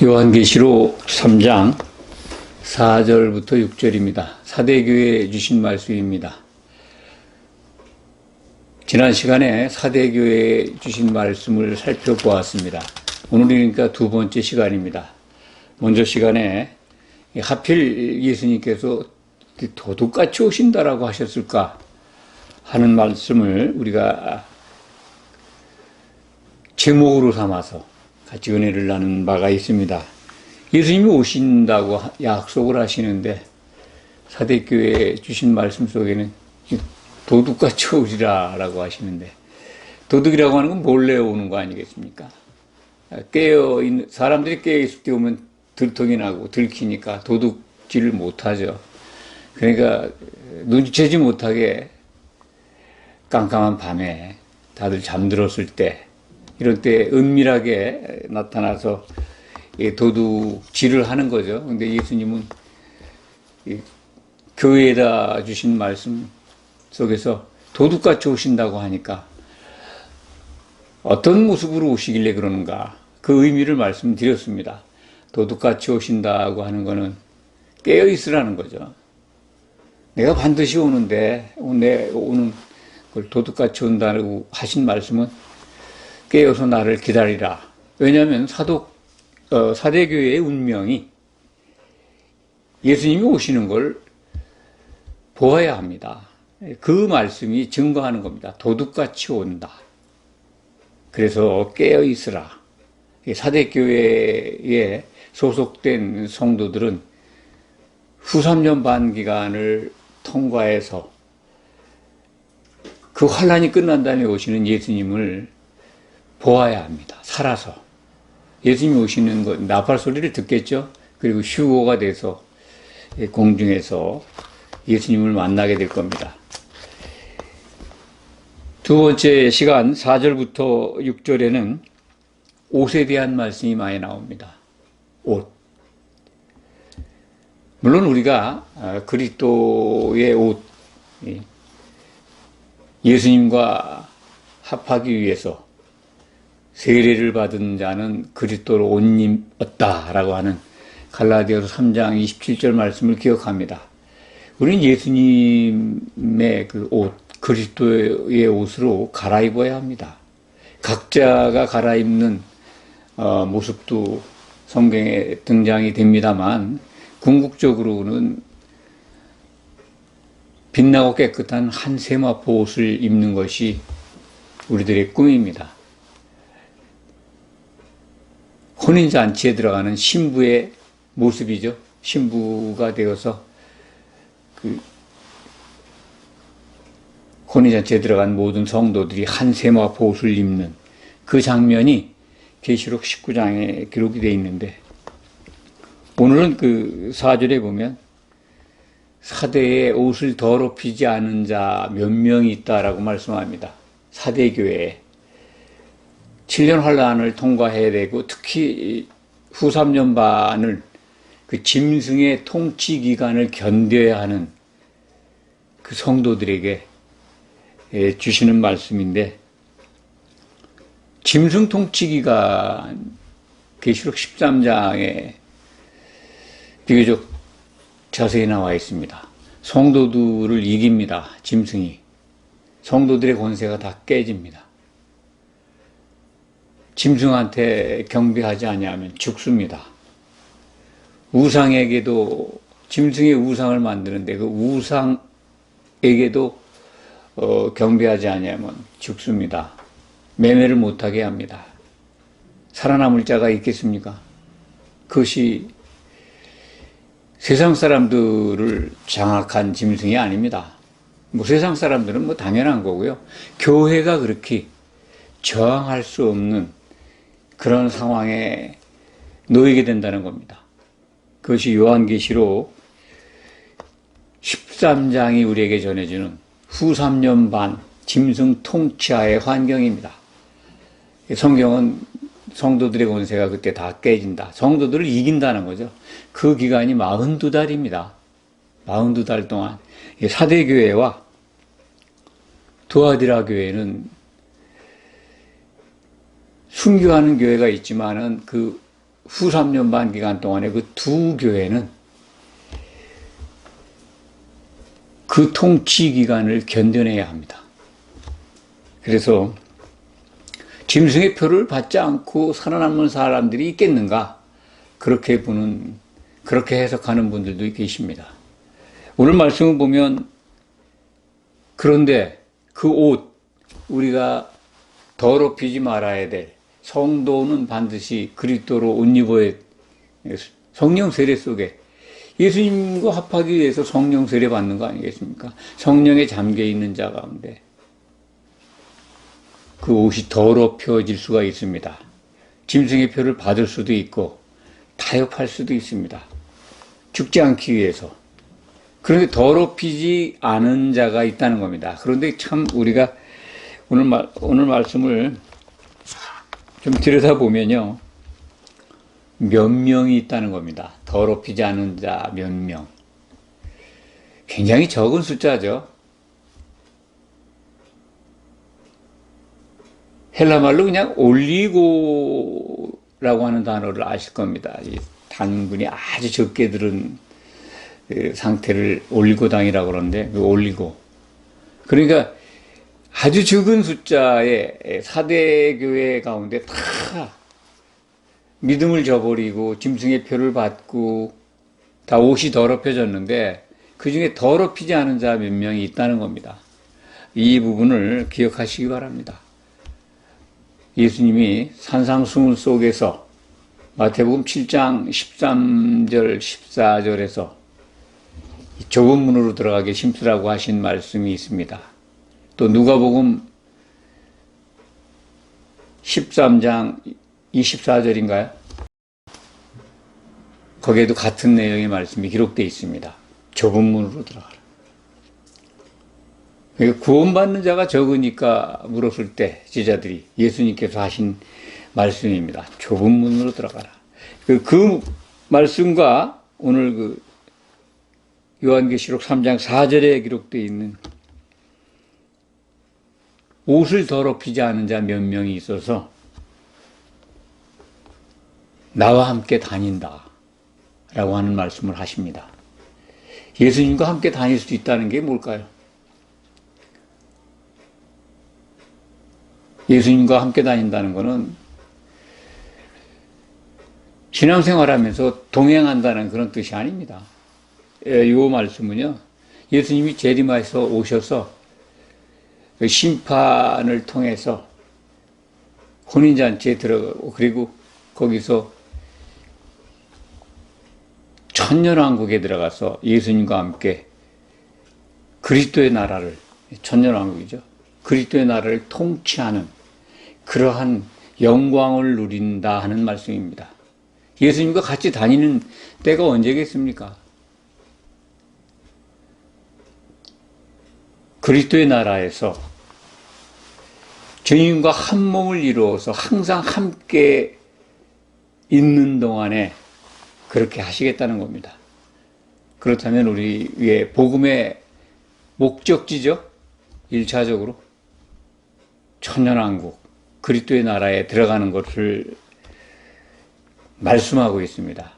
요한계시록 3장 4절부터 6절입니다. 사대교회에 주신 말씀입니다. 지난 시간에 사대교회에 주신 말씀을 살펴보았습니다. 오늘이 그러니까 두 번째 시간입니다. 먼저 시간에 하필 예수님께서 도둑같이 오신다라고 하셨을까 하는 말씀을 우리가 제목으로 삼아서 같이 은혜를 나눈 바가 있습니다. 예수님이 오신다고 약속을 하시는데 사대교회에 주신 말씀 속에는 도둑같이 오시라라고 하시는데, 도둑이라고 하는 건 몰래 오는 거 아니겠습니까? 깨어있는 사람들이 깨어있을 때 오면 들통이 나고 들키니까 도둑질을 못하죠. 그러니까 눈치채지 못하게 깜깜한 밤에 다들 잠들었을 때, 이럴 때 은밀하게 나타나서 도둑질을 하는 거죠. 근데 예수님은 교회에다 주신 말씀 속에서 도둑같이 오신다고 하니까 어떤 모습으로 오시길래 그러는가, 그 의미를 말씀드렸습니다. 도둑같이 오신다고 하는 거는 깨어 있으라는 거죠. 내가 반드시 오는데 내 오는 걸 도둑같이 온다고 하신 말씀은 깨어서 나를 기다리라. 왜냐하면 사대교회의 운명이 예수님이 오시는 걸 보아야 합니다. 그 말씀이 증거하는 겁니다. 도둑같이 온다. 그래서 깨어 있으라. 사대교회에 소속된 성도들은 후 3년 반 기간을 통과해서 그 환란이 끝난 다음에 오시는 예수님을 보아야 합니다. 살아서. 예수님이 오시는 것, 나팔 소리를 듣겠죠? 그리고 휴거가 돼서 공중에서 예수님을 만나게 될 겁니다. 두 번째 시간 4절부터 6절에는 옷에 대한 말씀이 많이 나옵니다. 옷. 물론 우리가 그리스도의 옷, 예수님과 합하기 위해서 세례를 받은 자는 그리스도로 옷 입었다라고 하는 갈라디아서 3장 27절 말씀을 기억합니다. 우리는 예수님의 그 옷, 그리스도의 옷으로 갈아입어야 합니다. 각자가 갈아입는 모습도 성경에 등장이 됩니다만, 궁극적으로는 빛나고 깨끗한 한 세마포 옷을 입는 것이 우리들의 꿈입니다. 혼인잔치에 들어가는 신부의 모습이죠. 신부가 되어서 그 혼인잔치에 들어간 모든 성도들이 한 세마포 옷을 입는 그 장면이 계시록 19장에 기록이 되어 있는데, 오늘은 그 4절에 보면 사대에 옷을 더럽히지 않은 자 몇 명이 있다라고 말씀합니다. 사대교회에 7년 환란을 통과해야 되고, 특히 후 3년 반을 그 짐승의 통치 기간을 견뎌야 하는 그 성도들에게 주시는 말씀인데, 짐승 통치 기간 계시록 13장에 비교적 자세히 나와 있습니다. 성도들을 이깁니다. 짐승이. 성도들의 권세가 다 깨집니다. 짐승한테 경배하지 아니하면 죽습니다. 우상에게도, 짐승의 우상을 만드는데 그 우상에게도 경배하지 아니하면 죽습니다. 매매를 못하게 합니다. 살아남을 자가 있겠습니까? 그것이 세상 사람들을 장악한 짐승이 아닙니다. 세상 사람들은 당연한 거고요. 교회가 그렇게 저항할 수 없는 그런 상황에 놓이게 된다는 겁니다. 그것이 요한계시록 13장이 우리에게 전해주는 후 3년 반 짐승 통치하의 환경입니다. 성경은 성도들의 권세가 그때 다 깨진다. 성도들을 이긴다는 거죠. 그 기간이 42달입니다. 42달 동안 사대교회와 두아디라 교회는 순교하는 교회가 있지만은 그 후 3년 반 기간 동안에 그 두 교회는 그 통치 기간을 견뎌내야 합니다. 그래서 짐승의 표를 받지 않고 살아남는 사람들이 있겠는가? 그렇게 해석하는 분들도 계십니다. 오늘 말씀을 보면, 그런데 그 옷, 우리가 더럽히지 말아야 될 성도는 반드시 그리스도로 옷 입어야, 성령 세례 속에 예수님과 합하기 위해서 성령 세례 받는 거 아니겠습니까? 성령에 잠겨 있는 자 가운데 그 옷이 더럽혀질 수가 있습니다. 짐승의 표를 받을 수도 있고 타협할 수도 있습니다. 죽지 않기 위해서. 그런데 더럽히지 않은 자가 있다는 겁니다. 그런데 참 우리가 오늘 말씀을 좀 들여다보면요, 몇 명이 있다는 겁니다. 더럽히지 않은 자 몇 명. 굉장히 적은 숫자죠. 헬라말로 그냥 올리고라고 하는 단어를 아실 겁니다. 이 단군이 아주 적게 들은 상태를 올리고당이라고 그러는데, 그 올리고. 그러니까 아주 적은 숫자의 사대교회 가운데 다 믿음을 저버리고 짐승의 표를 받고 다 옷이 더럽혀졌는데, 그 중에 더럽히지 않은 자 몇 명이 있다는 겁니다. 이 부분을 기억하시기 바랍니다. 예수님이 산상수훈 속에서 마태복음 7장 13절 14절에서 좁은 문으로 들어가게 심쓰라고 하신 말씀이 있습니다. 또 누가복음 13장 24절인가요? 거기에도 같은 내용의 말씀이 기록되어 있습니다. 좁은 문으로 들어가라. 구원받는 자가 적으니까 물었을 때 제자들이 예수님께서 하신 말씀입니다. 좁은 문으로 들어가라. 그 말씀과 오늘 요한계시록 3장 4절에 기록되어 있는 옷을 더럽히지 않은 자 몇 명이 있어서 나와 함께 다닌다 라고 하는 말씀을 하십니다. 예수님과 함께 다닐 수 있다는 게 뭘까요? 예수님과 함께 다닌다는 것은 신앙생활하면서 동행한다는 그런 뜻이 아닙니다. 이 말씀은요, 예수님이 재림하셔서 오셔서 심판을 통해서 혼인잔치에 들어가고, 그리고 거기서 천년왕국에 들어가서 예수님과 함께 그리스도의 나라를, 천년왕국이죠, 그리스도의 나라를 통치하는 그러한 영광을 누린다 하는 말씀입니다. 예수님과 같이 다니는 때가 언제겠습니까? 그리스도의 나라에서 주님과 한 몸을 이루어서 항상 함께 있는 동안에 그렇게 하시겠다는 겁니다. 그렇다면 우리 위에 복음의 목적지죠? 1차적으로 천년왕국, 그리스도의 나라에 들어가는 것을 말씀하고 있습니다.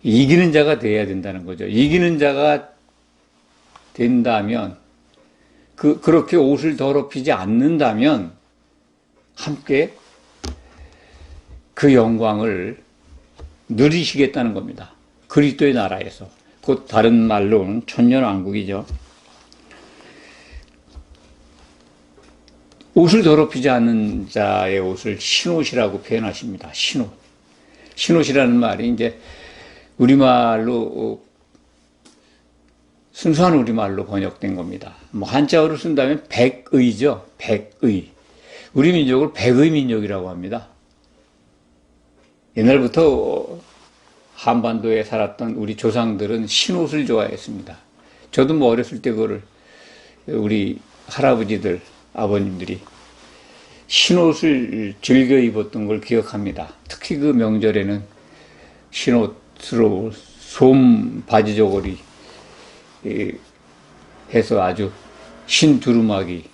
이기는 자가 되어야 된다는 거죠. 이기는 자가 된다면, 그렇게 옷을 더럽히지 않는다면 함께 그 영광을 누리시겠다는 겁니다. 그리스도의 나라에서. 곧 다른 말로는 천년왕국이죠. 옷을 더럽히지 않는 자의 옷을 신옷이라고 표현하십니다. 신옷. 신옷이라는 말이 이제 우리말로, 순수한 우리말로 번역된 겁니다. 한자어로 쓴다면 백의죠. 백의. 우리 민족을 백의 민족이라고 합니다. 옛날부터 한반도에 살았던 우리 조상들은 신옷을 좋아했습니다. 저도 어렸을 때 그거를 우리 할아버지들, 아버님들이 신옷을 즐겨 입었던 걸 기억합니다. 특히 그 명절에는 신옷으로 솜 바지 저고리 해서 아주 흰 두루마기를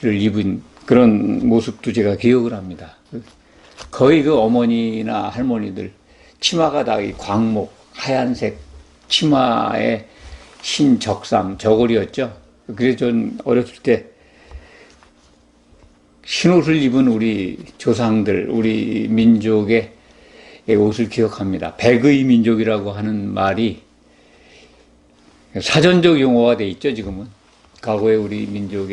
입은 그런 모습도 제가 기억을 합니다. 거의 그 어머니나 할머니들 치마가 다 이 광목, 하얀색 치마에 흰 적삼, 저고리였죠. 그래서 전 어렸을 때 흰옷을 입은 우리 조상들, 우리 민족의 옷을 기억합니다. 백의 민족이라고 하는 말이 사전적 용어가 돼 있죠, 지금은. 과거에 우리 민족,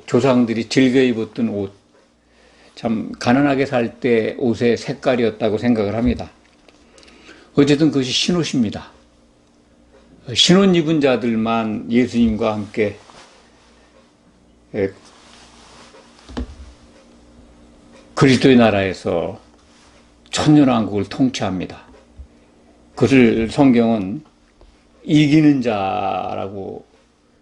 조상들이 즐겨 입었던 옷, 참 가난하게 살 때 옷의 색깔이었다고 생각을 합니다. 어쨌든 그것이 흰옷입니다. 흰옷 입은 자들만 예수님과 함께 그리스도의 나라에서 천년왕국을 통치합니다. 그것을 성경은 이기는 자라고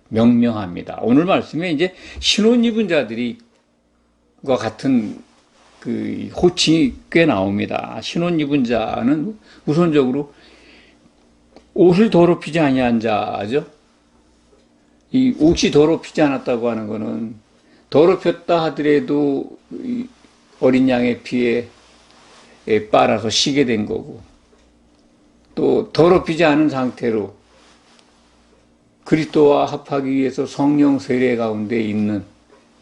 명명합니다. 오늘 말씀에 이제 흰옷 입은 자들이 과 같은 그 호칭이 꽤 나옵니다. 흰옷 입은 자는 우선적으로 옷을 더럽히지 아니한 자죠. 이 옷이 더럽히지 않았다고 하는 것은 더럽혔다 하더라도 어린 양의 피에 빨아서 쉬게 된 거고, 또 더럽히지 않은 상태로 그리스도와 합하기 위해서 성령 세례 가운데 있는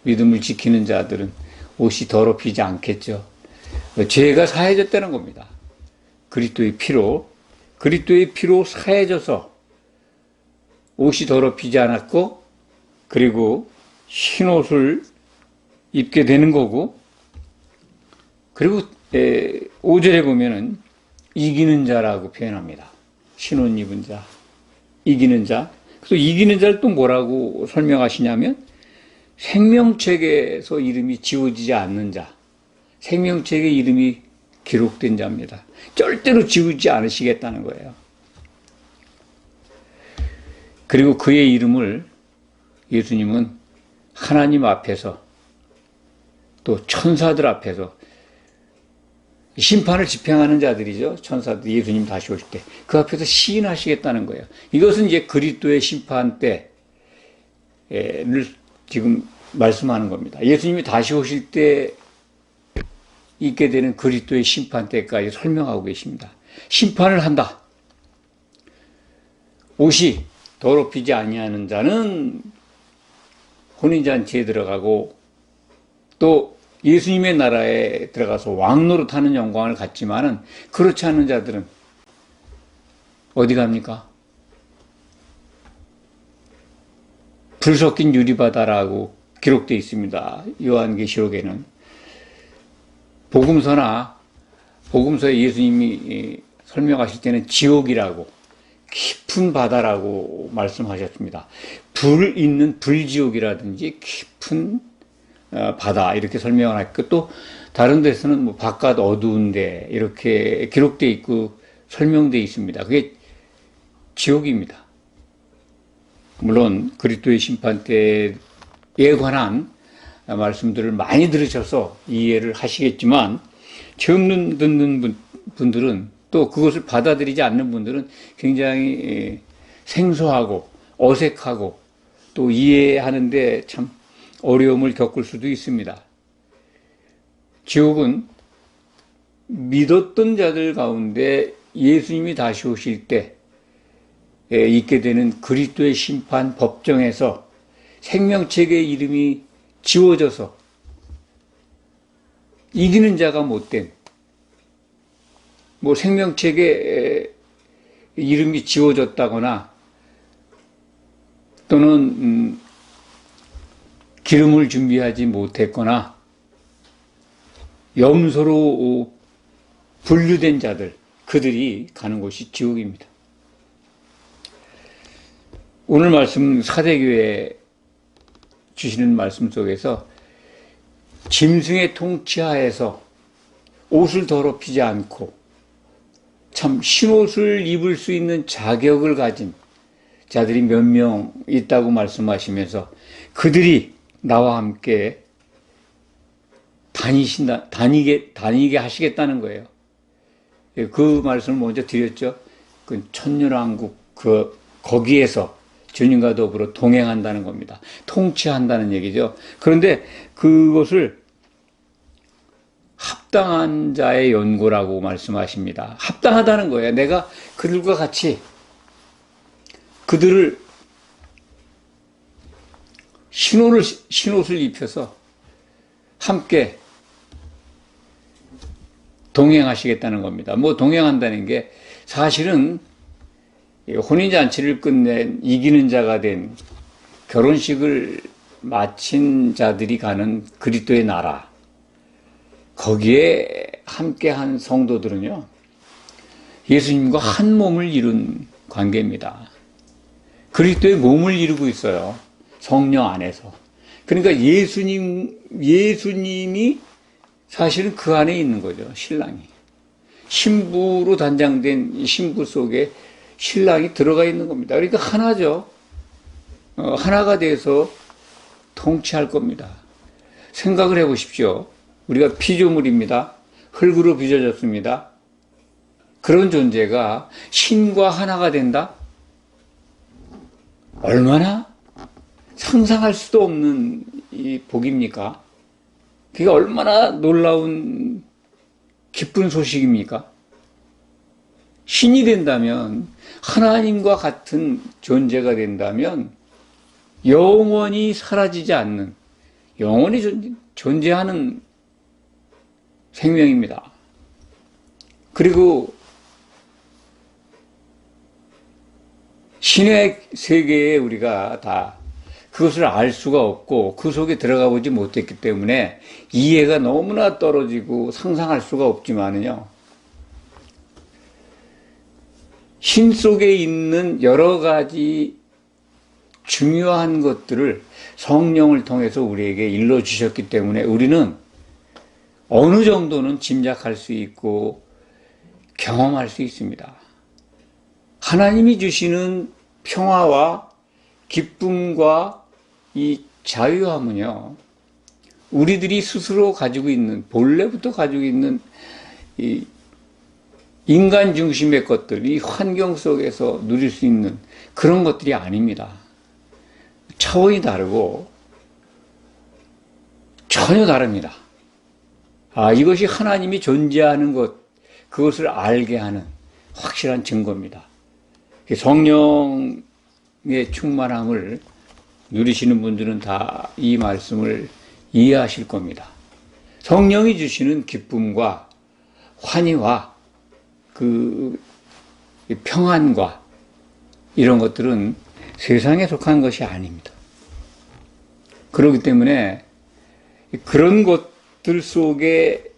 믿음을 지키는 자들은 옷이 더럽히지 않겠죠. 죄가 사해졌다는 겁니다. 그리스도의 피로 사해져서 옷이 더럽히지 않았고, 그리고 흰 옷을 입게 되는 거고, 그리고 5절에 보면은 이기는 자라고 표현합니다. 흰 옷 입은 자, 이기는 자. 그래서 이기는 자를 또 뭐라고 설명하시냐면 생명책에서 이름이 지워지지 않는 자, 생명책에 이름이 기록된 자입니다. 절대로 지우지 않으시겠다는 거예요. 그리고 그의 이름을 예수님은 하나님 앞에서 또 천사들 앞에서 심판을 집행하는 자들이죠. 천사들, 예수님 다시 오실 때 그 앞에서 시인하시겠다는 거예요. 이것은 이제 그리스도의 심판 때를 지금 말씀하는 겁니다. 예수님이 다시 오실 때 있게 되는 그리스도의 심판 때까지 설명하고 계십니다. 심판을 한다. 옷이 더럽히지 아니하는 자는 혼인잔치에 들어가고 또 예수님의 나라에 들어가서 왕노릇하는 영광을 갖지만은 그렇지 않은 자들은 어디 갑니까? 불 섞인 유리바다라고 기록되어 있습니다. 요한계시록에는. 복음서에 예수님이 설명하실 때는 지옥이라고, 깊은 바다라고 말씀하셨습니다. 불 있는 불지옥이라든지 깊은 바다 이렇게 설명을 했고, 또 다른 데서는 뭐 바깥 어두운데 이렇게 기록되어 있고 설명되어 있습니다. 그게 지옥입니다. 물론 그리스도의 심판 때에 관한 말씀들을 많이 들으셔서 이해를 하시겠지만, 처음 듣는 분들은, 또 그것을 받아들이지 않는 분들은 굉장히 생소하고 어색하고 또 이해하는데 참 어려움을 겪을 수도 있습니다. 지옥은 믿었던 자들 가운데 예수님이 다시 오실 때 있게 되는 그리스도의 심판 법정에서 생명책의 이름이 지워져서 이기는 자가 못된, 뭐 생명책에 이름이 지워졌다거나 또는 기름을 준비하지 못했거나 염소로 분류된 자들, 그들이 가는 곳이 지옥입니다. 오늘 말씀 사대교회 주시는 말씀 속에서 짐승의 통치하에서 옷을 더럽히지 않고 참 흰옷을 입을 수 있는 자격을 가진 자들이 몇 명 있다고 말씀하시면서 그들이 나와 함께 다니게 하시겠다는 거예요. 그 말씀을 먼저 드렸죠. 그 천년왕국 거기에서 주님과 더불어 동행한다는 겁니다. 통치한다는 얘기죠. 그런데 그것을 합당한 자의 연고라고 말씀하십니다. 합당하다는 거예요. 내가 그들과 같이 그들을 흰옷을 입혀서 함께 동행하시겠다는 겁니다. 뭐 동행한다는 게 사실은 혼인잔치를 끝낸 이기는 자가 된 결혼식을 마친 자들이 가는 그리스도의 나라, 거기에 함께한 성도들은요, 예수님과 한 몸을 이룬 관계입니다. 그리스도의 몸을 이루고 있어요. 성령 안에서. 그러니까 예수님이 사실은 그 안에 있는 거죠. 신랑이. 신부로 단장된 이 신부 속에 신랑이 들어가 있는 겁니다. 그러니까 하나죠. 하나가 돼서 통치할 겁니다. 생각을 해보십시오. 우리가 피조물입니다. 흙으로 빚어졌습니다. 그런 존재가 신과 하나가 된다? 얼마나 상상할 수도 없는 이 복입니까? 그게 얼마나 놀라운 기쁜 소식입니까? 신이 된다면, 하나님과 같은 존재가 된다면 영원히 사라지지 않는, 영원히 존재하는 생명입니다. 그리고 신의 세계에 우리가 다 그것을 알 수가 없고 그 속에 들어가 보지 못했기 때문에 이해가 너무나 떨어지고 상상할 수가 없지만은요, 신 속에 있는 여러 가지 중요한 것들을 성령을 통해서 우리에게 일러주셨기 때문에 우리는 어느 정도는 짐작할 수 있고 경험할 수 있습니다. 하나님이 주시는 평화와 기쁨과 이 자유함은요, 우리들이 스스로 가지고 있는, 본래부터 가지고 있는 이 인간 중심의 것들, 이 환경 속에서 누릴 수 있는 그런 것들이 아닙니다. 차원이 다르고 전혀 다릅니다. 이것이 하나님이 존재하는 것, 그것을 알게 하는 확실한 증거입니다. 성령의 충만함을 누리시는 분들은 다 이 말씀을 이해하실 겁니다. 성령이 주시는 기쁨과 환희와 그 평안과 이런 것들은 세상에 속한 것이 아닙니다. 그렇기 때문에 그런 것들 속에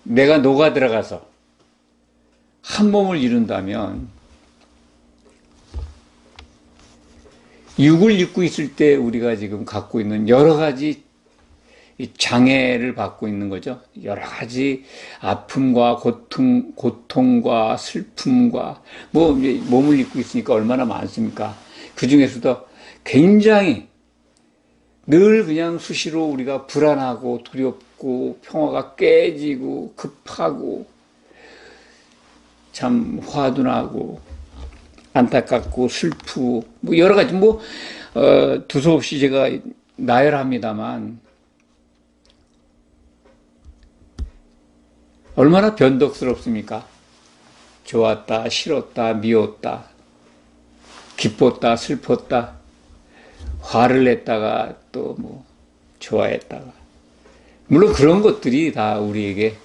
내가 녹아 들어가서 한 몸을 이룬다면, 육을 입고 있을 때 우리가 지금 갖고 있는 여러 가지 장애를 받고 있는 거죠. 여러 가지 아픔과 고통과 슬픔과 몸을 입고 있으니까 얼마나 많습니까? 그 중에서도 굉장히 늘 그냥 수시로 우리가 불안하고 두렵고 평화가 깨지고 급하고 참 화도 나고 안타깝고 슬프고 여러 가지 두서없이 제가 나열합니다만 얼마나 변덕스럽습니까? 좋았다, 싫었다, 미웠다, 기뻤다, 슬펐다, 화를 냈다가 또 좋아했다가. 물론 그런 것들이 다 우리에게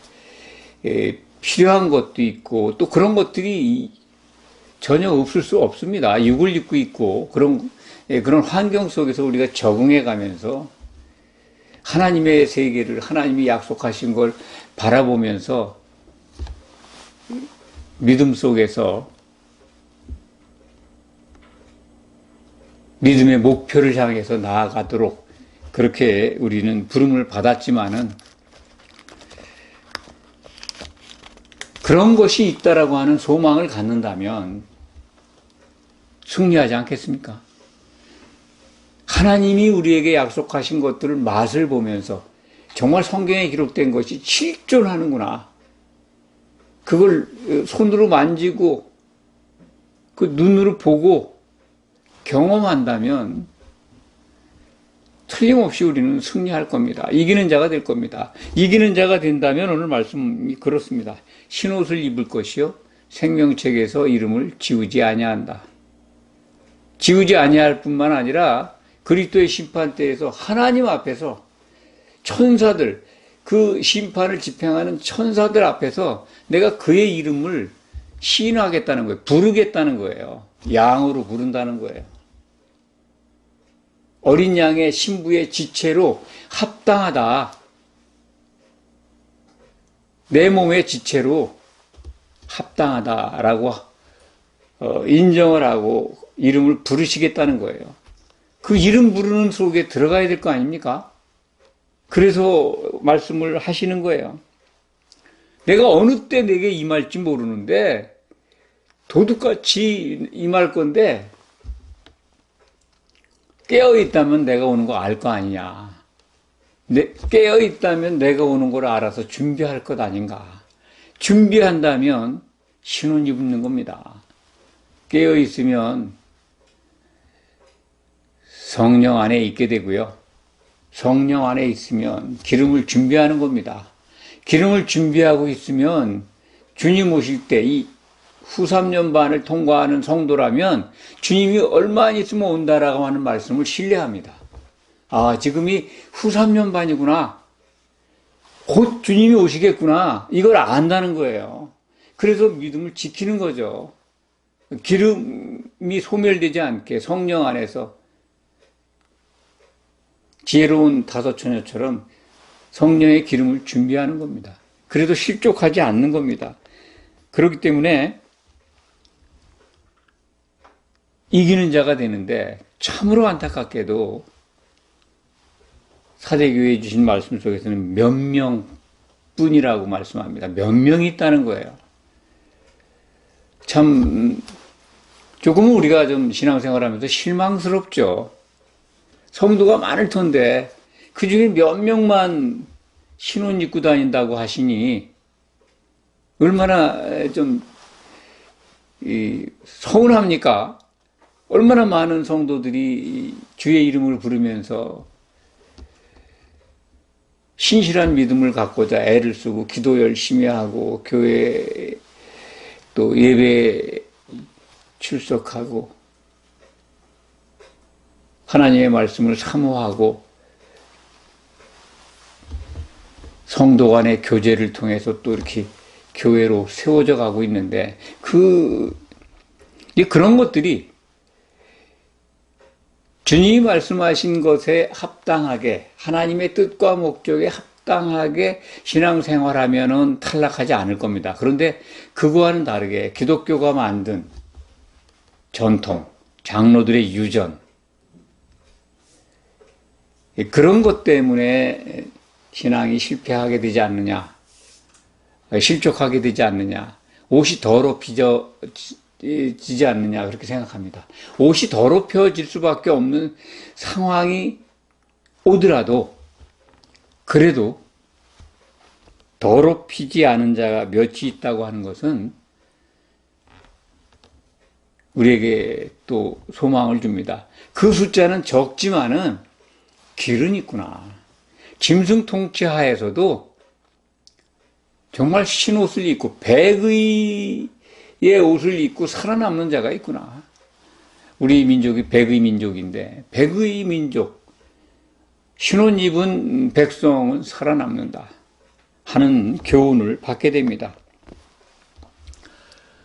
필요한 것도 있고 또 그런 것들이 전혀 없을 수 없습니다. 육을 입고 있고 그런 환경 속에서 우리가 적응해 가면서 하나님의 세계를, 하나님이 약속하신 걸 바라보면서 믿음 속에서 믿음의 목표를 향해서 나아가도록 그렇게 우리는 부름을 받았지만은, 그런 것이 있다라고 하는 소망을 갖는다면 승리하지 않겠습니까? 하나님이 우리에게 약속하신 것들을 맛을 보면서 정말 성경에 기록된 것이 실존하는구나, 그걸 손으로 만지고 그 눈으로 보고 경험한다면 틀림없이 우리는 승리할 겁니다. 이기는 자가 될 겁니다. 이기는 자가 된다면 오늘 말씀이 그렇습니다. 흰옷을 입을 것이요 생명책에서 이름을 지우지 아니한다. 지우지 아니할 뿐만 아니라 그리스도의 심판대에서 하나님 앞에서 천사들, 그 심판을 집행하는 천사들 앞에서 내가 그의 이름을 시인하겠다는 거예요. 부르겠다는 거예요. 양으로 부른다는 거예요. 어린 양의 신부의 지체로 합당하다. 내 몸의 지체로 합당하다라고 인정을 하고 이름을 부르시겠다는 거예요. 그 이름 부르는 속에 들어가야 될 거 아닙니까? 그래서 말씀을 하시는 거예요. 내가 어느 때 내게 임할지 모르는데 도둑같이 임할 건데 깨어있다면 내가 오는 거 알 거 아니냐. 깨어있다면 내가 오는 걸 알아서 준비할 것 아닌가. 준비한다면 신혼 입는 겁니다. 깨어있으면 성령 안에 있게 되고요. 성령 안에 있으면 기름을 준비하는 겁니다. 기름을 준비하고 있으면 주님 오실 때 이 후 3년 반을 통과하는 성도라면 주님이 얼마 안 있으면 온다라고 하는 말씀을 신뢰합니다. 아, 지금이 후 3년 반이구나. 곧 주님이 오시겠구나. 이걸 안다는 거예요. 그래서 믿음을 지키는 거죠. 기름이 소멸되지 않게 성령 안에서 지혜로운 다섯 처녀처럼 성령의 기름을 준비하는 겁니다. 그래도 실족하지 않는 겁니다. 그렇기 때문에 이기는 자가 되는데 참으로 안타깝게도 사대교회에 주신 말씀 속에서는 몇 명뿐이라고 말씀합니다. 몇 명이 있다는 거예요. 참 조금은 우리가 좀 신앙생활하면서 실망스럽죠. 성도가 많을 텐데 그 중에 몇 명만 신혼 입고 다닌다고 하시니 얼마나 좀 서운합니까? 얼마나 많은 성도들이 주의 이름을 부르면서 신실한 믿음을 갖고자 애를 쓰고 기도 열심히 하고 교회 또 예배 출석하고 하나님의 말씀을 사모하고 성도 간의 교제를 통해서 또 이렇게 교회로 세워져 가고 있는데 그런 것들이 주님이 말씀하신 것에 합당하게 하나님의 뜻과 목적에 합당하게 신앙생활하면은 탈락하지 않을 겁니다. 그런데 그거와는 다르게 기독교가 만든 전통, 장로들의 유전 그런 것 때문에 신앙이 실패하게 되지 않느냐, 실족하게 되지 않느냐, 옷이 더럽혀지지 않느냐 그렇게 생각합니다. 옷이 더럽혀질 수밖에 없는 상황이 오더라도 그래도 더럽히지 않은 자가 몇이 있다고 하는 것은 우리에게 또 소망을 줍니다. 그 숫자는 적지만은 길은 있구나. 짐승 통치 하에서도 정말 흰옷을 입고 백의의 옷을 입고 살아남는 자가 있구나. 우리 민족이 백의 민족인데 백의 민족, 흰옷 입은 백성은 살아남는다 하는 교훈을 받게 됩니다.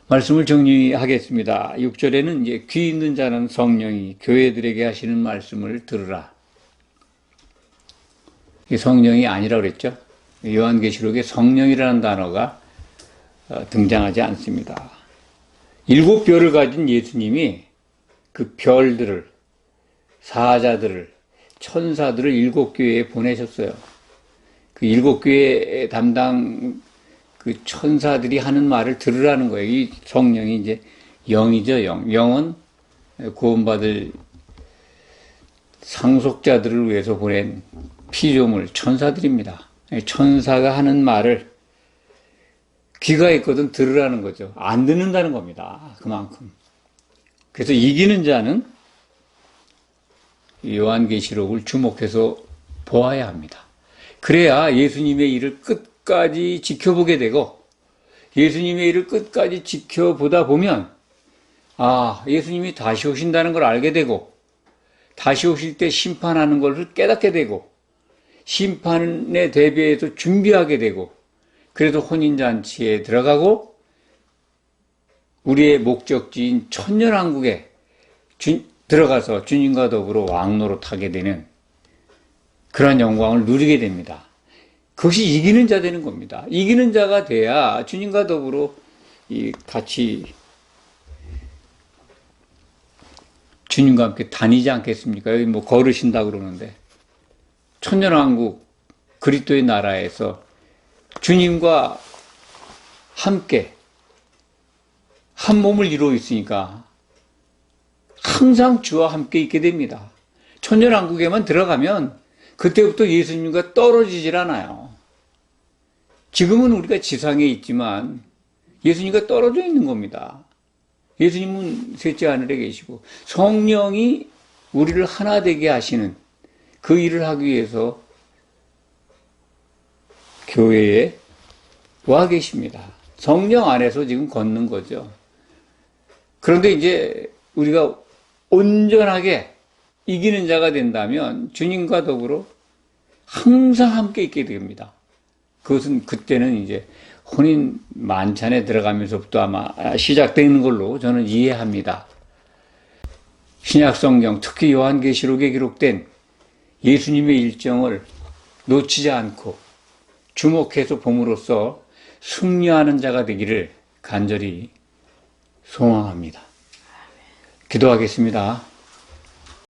말씀을 정리하겠습니다. 6절에는 이제 귀 있는 자는 성령이 교회들에게 하시는 말씀을 들으라. 성령이 아니라고 그랬죠. 요한계시록에 성령이라는 단어가 등장하지 않습니다. 7별을 가진 예수님이 그 별들을, 사자들을, 천사들을 7교회에 보내셨어요. 그 7교회 담당 그 천사들이 하는 말을 들으라는 거예요. 이 성령이 이제 영이죠, 영. 영은 구원받을 상속자들을 위해서 보낸 피조물, 천사들입니다. 천사가 하는 말을 귀가 있거든 들으라는 거죠. 안 듣는다는 겁니다. 그만큼. 그래서 이기는 자는 요한계시록을 주목해서 보아야 합니다. 그래야 예수님의 일을 끝까지 지켜보게 되고 예수님의 일을 끝까지 지켜보다 보면 예수님이 다시 오신다는 걸 알게 되고 다시 오실 때 심판하는 것을 깨닫게 되고 심판에 대비해서 준비하게 되고 그래서 혼인잔치에 들어가고 우리의 목적지인 천년왕국에 들어가서 주님과 더불어 왕노릇하게 되는 그런 영광을 누리게 됩니다. 그것이 이기는 자 되는 겁니다. 이기는 자가 돼야 주님과 더불어 같이 주님과 함께 다니지 않겠습니까? 여기 뭐 걸으신다 그러는데 천년왕국 그리스도의 나라에서 주님과 함께 한 몸을 이루어 있으니까 항상 주와 함께 있게 됩니다. 천년왕국에만 들어가면 그때부터 예수님과 떨어지질 않아요. 지금은 우리가 지상에 있지만 예수님과 떨어져 있는 겁니다. 예수님은 셋째 하늘에 계시고 성령이 우리를 하나 되게 하시는 그 일을 하기 위해서 교회에 와 계십니다. 성령 안에서 지금 걷는 거죠. 그런데 이제 우리가 온전하게 이기는 자가 된다면 주님과 더불어 항상 함께 있게 됩니다. 그것은 그때는 이제 혼인 만찬에 들어가면서부터 아마 시작되는 걸로 저는 이해합니다. 신약 성경, 특히 요한계시록에 기록된 예수님의 일정을 놓치지 않고 주목해서 봄으로써 승리하는 자가 되기를 간절히 소망합니다. 기도하겠습니다.